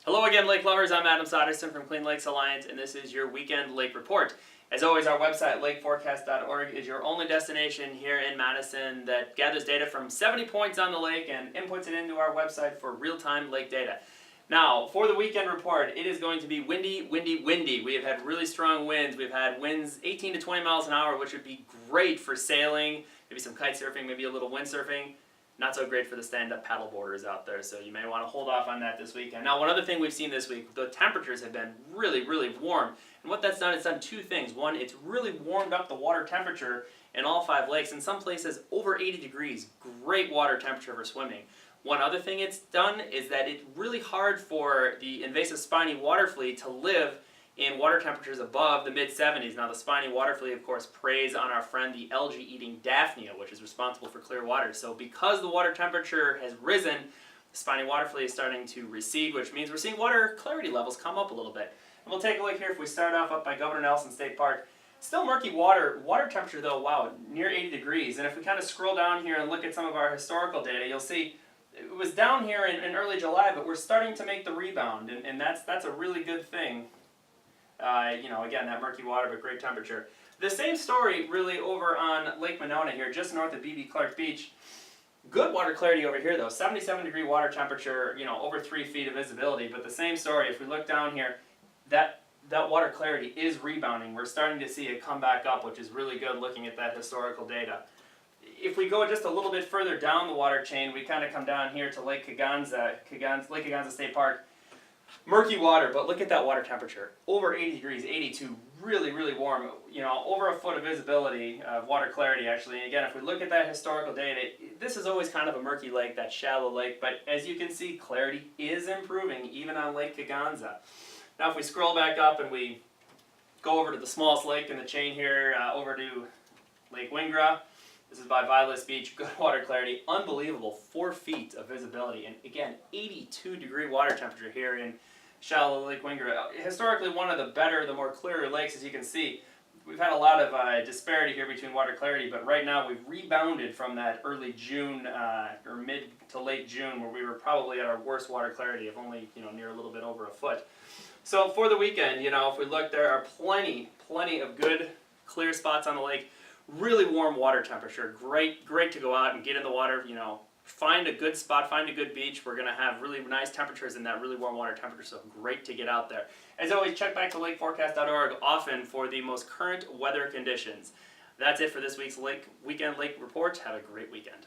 Hello again, lake lovers. I'm Adam Soderson from Clean Lakes Alliance, and this is your weekend lake report. As always, our website, lakeforecast.org, is your only destination here in Madison that gathers data from 70 points on the lake and inputs it into our website for real-time lake data. Now, for the weekend report, it is going to be windy, windy, windy. We have had really strong winds. We've had winds 18 to 20 miles an hour, which would be great for sailing, maybe some kite surfing, maybe a little windsurfing. Not so great for the stand-up paddle boarders out there, so you may want to hold off on that this weekend. Now, one other thing we've seen this week, the temperatures have been really, really warm. And what that's done, it's done two things. One, it's really warmed up the water temperature in all 5 lakes. In some places, over 80 degrees. Great water temperature for swimming. One other thing it's done is that it's really hard for the invasive spiny water flea to live in water temperatures above the mid-70s. Now, the spiny water flea, of course, preys on our friend the algae-eating Daphnia, which is responsible for clear water. So because the water temperature has risen, the spiny water flea is starting to recede, which means we're seeing water clarity levels come up a little bit. And we'll take a look here if we start off up by Governor Nelson State Park. Still murky water. Water temperature, though, wow, near 80 degrees. And if we kind of scroll down here and look at some of our historical data, you'll see it was down here in early July, but we're starting to make the rebound, and that's a really good thing. Again, that murky water, but great temperature. The same story really over on Lake Monona here, just north of B.B. Clark Beach. Good water clarity over here though, 77 degree water temperature, over 3 feet of visibility, but the same story. If we look down here, that water clarity is rebounding. We're starting to see it come back up, which is really good looking at that historical data. If we go just a little bit further down the water chain, we kind of come down here to Lake Kaganza State Park. Murky water, but look at that water temperature. Over 80 degrees, 82, really, really warm. Over a foot of visibility, of water clarity actually. And again, if we look at that historical data, this is always kind of a murky lake, that shallow lake, but as you can see, clarity is improving even on Lake Kaganza. Now if we scroll back up and we go over to the smallest lake in the chain here, over to Lake Wingra. This is by Violet Beach, good water clarity, unbelievable, 4 feet of visibility, and again, 82 degree water temperature here in shallow Lake Wingra. Historically one of the better, the more clearer lakes, as you can see. We've had a lot of disparity here between water clarity, but right now we've rebounded from that early June, or mid to late June, where we were probably at our worst water clarity of only, near a little bit over a foot. So for the weekend, if we look, there are plenty of good clear spots on the lake. Really warm water temperature, great to go out and get in the water, find a good spot, find a good beach. We're going to have really nice temperatures in that really warm water temperature, so great to get out there. As always, check back to lakeforecast.org often for the most current weather conditions. That's it for this week's weekend lake report. Have a great weekend.